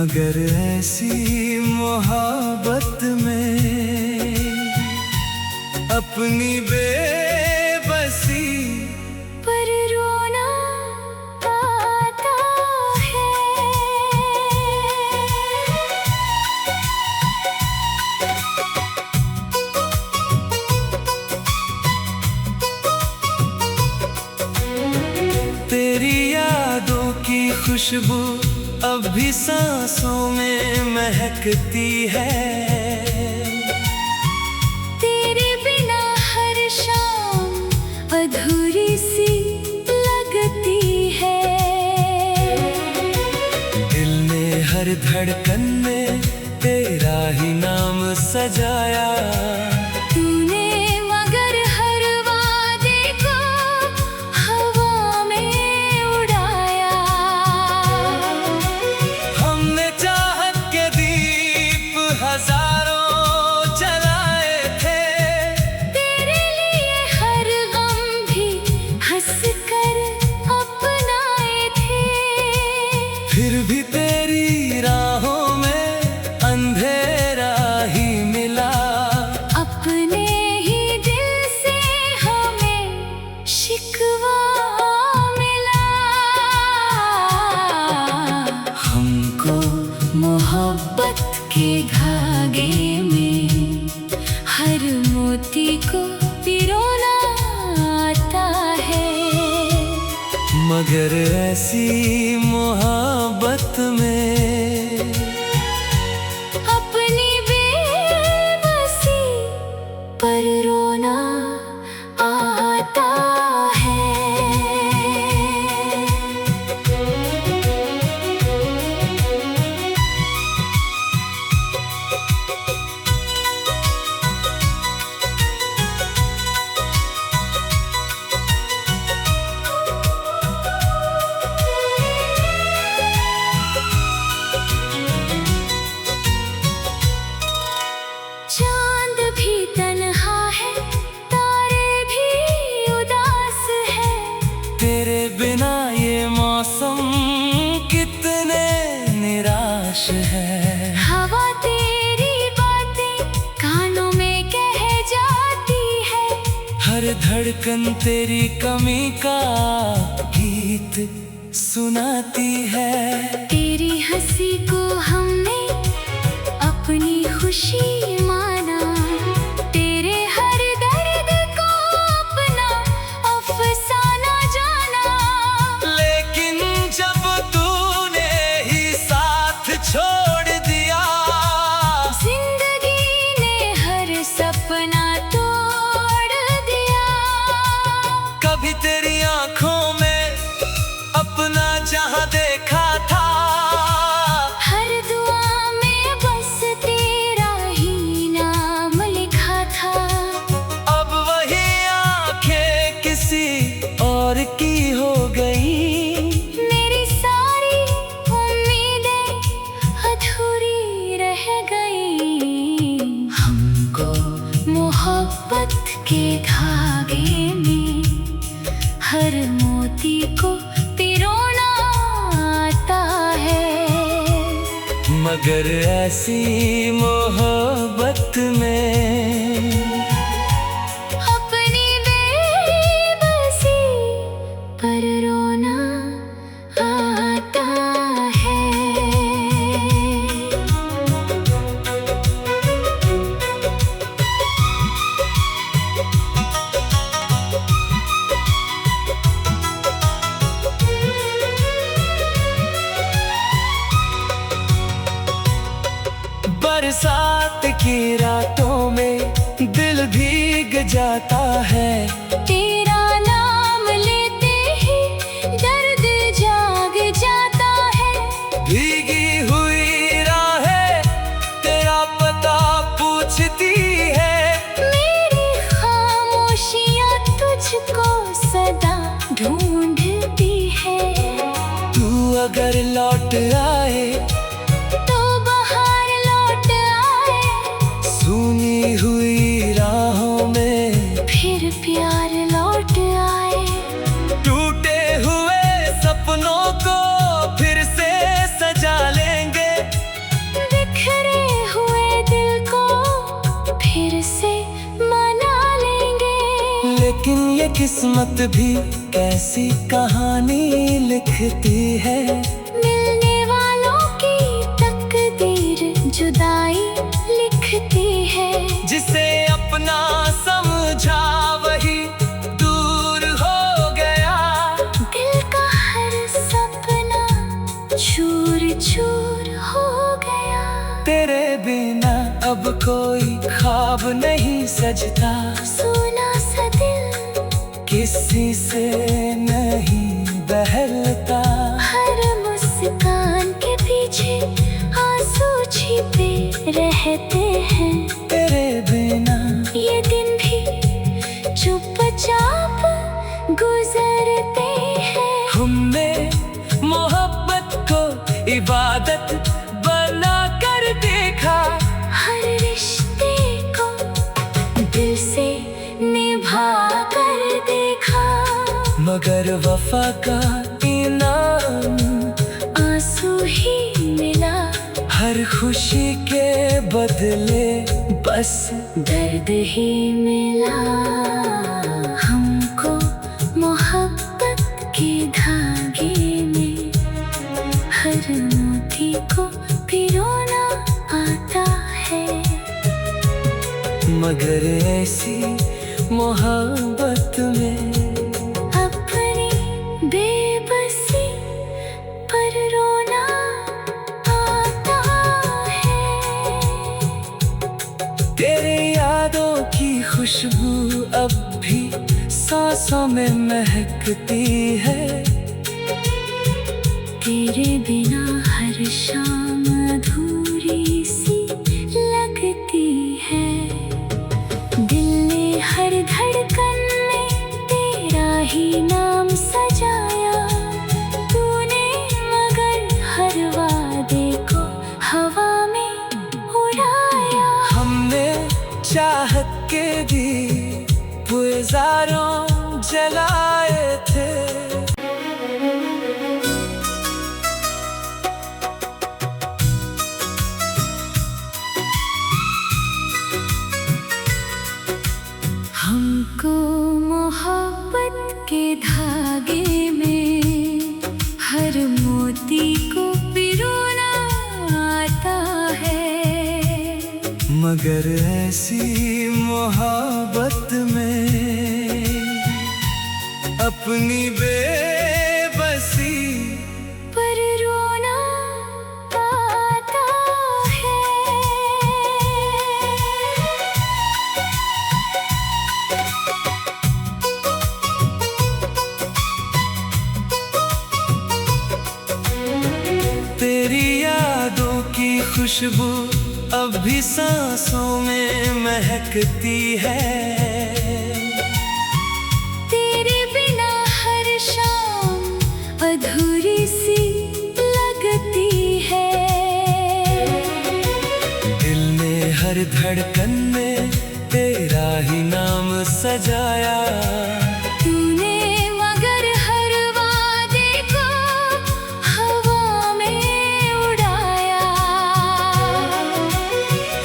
मगर ऐसी मोहब्बत में अपनी बेबसी पर रोना आता है। तेरी यादों की खुशबू अब भी सांसों में महकती है। तेरे बिना हर शाम अधूरी सी लगती है। दिल ने हर धड़कन में तेरा ही नाम सजाया। तूने मगर हर वादे को हवा में उड़ाया। हमने चाहत के दीप हजारों जलाए थे। तेरे लिए हर गम भी हंस कर अपनाए थे। फिर भी तेरी राहों में अंधेरा ही मिला। अपने ही दिल से हमें शिकवा मिला। हमको मोहब्बत के धागे में हर मोती को पिरोना आता है। मगर ऐसी मोहब्बत में अपनी बेबसी पर रोना आता है। चांद भी तन्हा है, तारे भी उदास है। तेरे बिना ये मौसम कितने निराश है। हवा तेरी बातें कानों में कह जाती है। हर धड़कन तेरी कमी का गीत सुनाती है। तेरी हंसी को हमने अपनी खुशी माना। तेरे हर दर्द को अपना अफसाना जाना। लेकिन जब तूने ही साथ छोड़ दिया, जिंदगी ने हर सपना तोड़ दिया। कभी तेरी आंखों में अपना जहां देखा था। हर दुआ में बस तेरा ही नाम लिखा था। अब वही आंखें किसी और की हो गई। मेरी सारी उम्मीदें अधूरी रह गई। हमको मोहब्बत के धागे में हर मोती को पिरोना आता है। मगर ऐसी मोहब्बत में अपनी बेबसी पर रोना आता है। बरसात की रातों में दिल भीग जाता है। तेरा नाम लेते ही दर्द जाग जाता है। भीगी हुई राहें तेरा पता पूछती है। मेरी खामोशियाँ तुझको सदा ढूंढती है। तू अगर लौट आए तो बहार लौट आए। सुनी हुई राहों में फिर प्यार लौट आए। टूटे हुए सपनों को फिर से सजा लेंगे। लेकिन ये किस्मत भी कैसी कहानी लिखती है। मिलने वालों की तकदीर जुदाई लिखती है। जिसे अपना समझा वही दूर हो गया। दिल का हर सपना चूर चूर हो गया। तेरे बिना अब कोई ख्वाब नहीं सजता। सोना सा दिल किसी से नहीं बहलता। हर मुस्कान के पीछे आंसू छिपे रहते हैं। तेरे बिना ये दिन भी चुपचाप गुजरते हैं। हमने मोहब्बत को इबादत बना कर देखा। हर रिश्ते को दिल से निभा कर देखा। मगर वफा का इनाम आंसू ही मिला। हर खुशी के बदले बस दर्द ही मिला। हमको मोहब्बत के धागे में हर मोती को पिरोना आता है। मगर ऐसी मोहब्बत में अपनी बेबसी पर रोना आता है। तेरी यादों की खुशबू अब भी सांसों में महकती है। तेरे बिना हर शाम अधूरी सी लगती है। दिल ने हर धड़कन में तेरा ही नाम सजाया। तूने मगर हर वादे को हवा में उड़ाया। हमने चाहत के दीप हजारों जलाए थे। हमको मोहब्बत के धागे में हर मोती को पिरोना आता है। मगर ऐसी मोहब्बत में अपनी बेबसी पर रोना आता है। तेरी यादों की खुशबू अब भी सांसों में महकती है। तेरे बिना हर शाम अधूरी सी लगती है। दिल ने हर धड़कन में तेरा ही नाम सजाया। तूने मगर हर वादे को हवा में उड़ाया।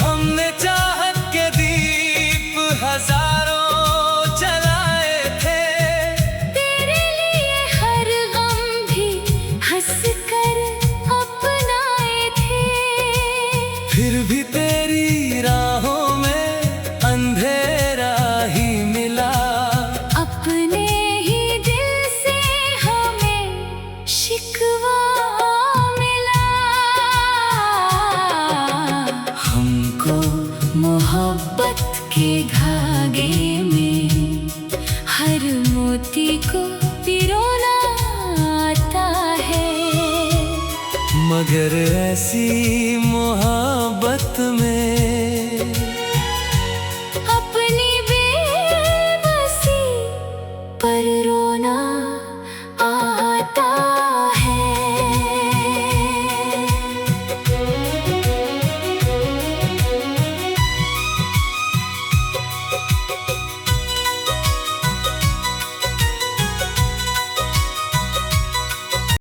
हमने चाहत के दीप हजारों जलाए थे। तेरे लिए हर गम भी हंस कर अपनाए थे। फिर भी तेरी राहों में अंधेरा ही मिला। अपने ही दिल से हमें शिकवा मिला। हमको मोहब्बत के धागे में हर मोती को पिरोना आता है। मगर ऐसी मोहब्बत में अपनी बेबसी पर रोना